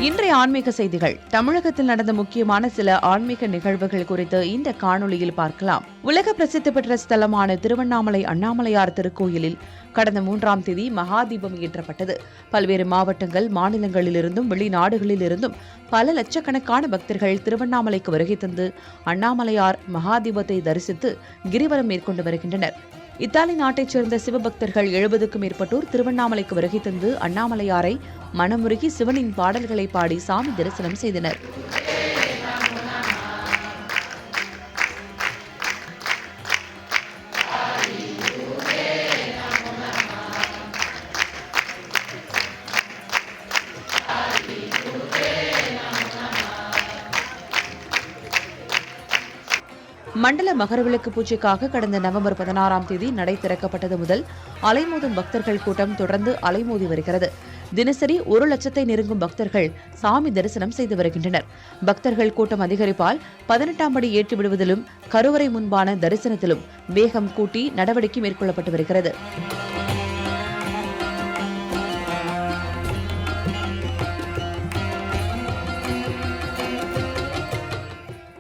இன்றைய ஆன்மீக செய்திகள். தமிழகத்தில் நடந்த முக்கியமான சில ஆன்மீக நிகழ்வுகள் குறித்து இந்த காணொளியில் பார்க்கலாம். உலக பிரசித்தி பெற்ற ஸ்தலமான திருவண்ணாமலை அண்ணாமலையார் திருக்கோயிலில் கடந்த 3ஆம் தேதி மகாதீபம் ஏற்றப்பட்டது. பல்வேறு மாவட்டங்கள், மாநிலங்களிலிருந்தும் வெளிநாடுகளிலிருந்தும் பல லட்சக்கணக்கான பக்தர்கள் திருவண்ணாமலைக்கு வருகை தந்து அண்ணாமலையார் மகாதீபத்தை தரிசித்து கிரிவலம் மேற்கொண்டு வருகின்றனர். இத்தாலி நாட்டைச் சேர்ந்த சிவபக்தர்கள் 70க்கும் மேற்பட்டோர் திருவண்ணாமலைக்கு வருகை தந்து அண்ணாமலையாரை மனமுருகி சிவனின் பாடல்களை பாடி சாமி தரிசனம் செய்தனர். மண்டல மகரவிளக்கு பூஜைக்காக கடந்த நவம்பர் 16ஆம் தேதி நடை திறக்கப்பட்டது முதல் அலைமோதும் பக்தர்கள் கூட்டம் தொடர்ந்து அலைமோதி வருகிறது. தினசரி 1 லட்சத்தை நெருங்கும் பக்தர்கள் சாமி தரிசனம் செய்து வருகின்றனர். பக்தர்கள் கூட்டம் அதிகரிப்பால் 18ஆம் படி ஏற்றி விடுவதிலும் கருவறை முன்பான தரிசனத்திலும் வேகம் கூட்டி நடவடிக்கை மேற்கொள்ளப்பட்டு வருகிறது.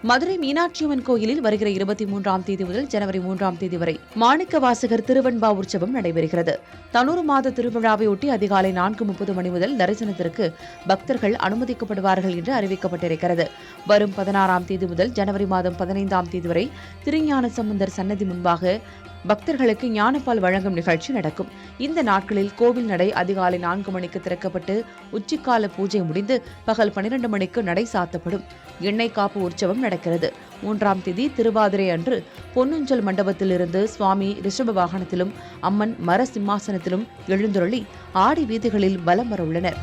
மதுரை மீனாட்சியம்மன் கோயிலில் வருகிற 23ஆம் தேதி முதல் ஜனவரி 3ஆம் தேதி வரை மாணிக்க வாசகர் திருவெண்பா உற்சவம் நடைபெறுகிறது. தனூறு மாத திருவிழாவையொட்டி அதிகாலை 4:30 மணி முதல் தரிசனத்திற்கு பக்தர்கள் அனுமதிக்கப்படுவார்கள் என்று அறிவிக்கப்பட்டிருக்கிறது. வரும் 16ஆம் தேதி முதல் ஜனவரி மாதம் 15ஆம் தேதி வரை திருஞான சம்பந்தர் சன்னதி முன்பாக பக்தர்களுக்கு ஞானப்பால் வழங்கும் நிகழ்ச்சி நடக்கும். இந்த நாட்களில் கோவில் நடை அதிகாலை 4 மணிக்கு திறக்கப்பட்டு உச்சிக்கால பூஜை முடிந்து பகல் 12 மணிக்கு நடை சாத்தப்படும். எண்ணெய் காப்பு உற்சவம் நடக்கிறது. 3ஆம் தேதி திருவாதிரை அன்று பொன்னுஞ்சல் மண்டபத்திலிருந்து சுவாமி ரிஷப வாகனத்திலும் அம்மன் மர சிம்மாசனத்திலும் எழுந்துருளி ஆடி வீதிகளில் வலம் வர உள்ளனர்.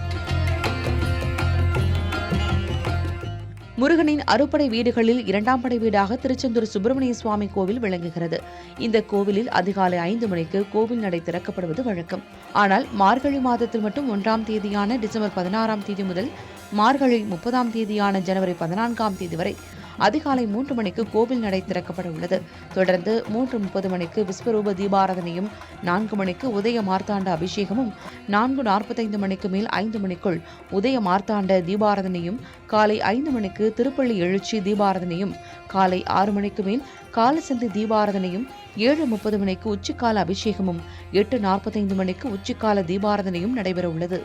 முருகனின் அறுபடை வீடுகளில் 2ஆம் படை வீடாக திருச்செந்தூர் சுப்பிரமணிய சுவாமி கோவில் விளங்குகிறது. இந்த கோவிலில் அதிகாலை 5 மணிக்கு கோவில் நடை திறக்கப்படுவது வழக்கம். ஆனால் மார்கழி மாதத்தில் மட்டும் 1ஆம் தேதியான டிசம்பர் 16ஆம் தேதி முதல் மார்கழி 30ஆம் தேதியான ஜனவரி 14ஆம் தேதி வரை அதிகாலை 3 மணிக்கு கோவில் நடை திறக்கப்பட உள்ளது. தொடர்ந்து 3:30 மணிக்கு விஸ்வரூப தீபாராதனையும், 4 மணிக்கு உதய மார்த்தாண்ட அபிஷேகமும், 4:45 மணிக்கு மேல் 5 மணிக்குள் உதய மார்த்தாண்ட தீபாராதனையும், காலை 5 மணிக்கு திருப்பள்ளி எழுச்சி தீபாராதனையும், காலை 6 மணிக்கு மேல் காலசந்தி தீபாராதனையும், 7:30 மணிக்கு உச்சிக்கால அபிஷேகமும், 8:45 மணிக்கு உச்சிக்கால தீபாராதனையும் நடைபெற உள்ளது.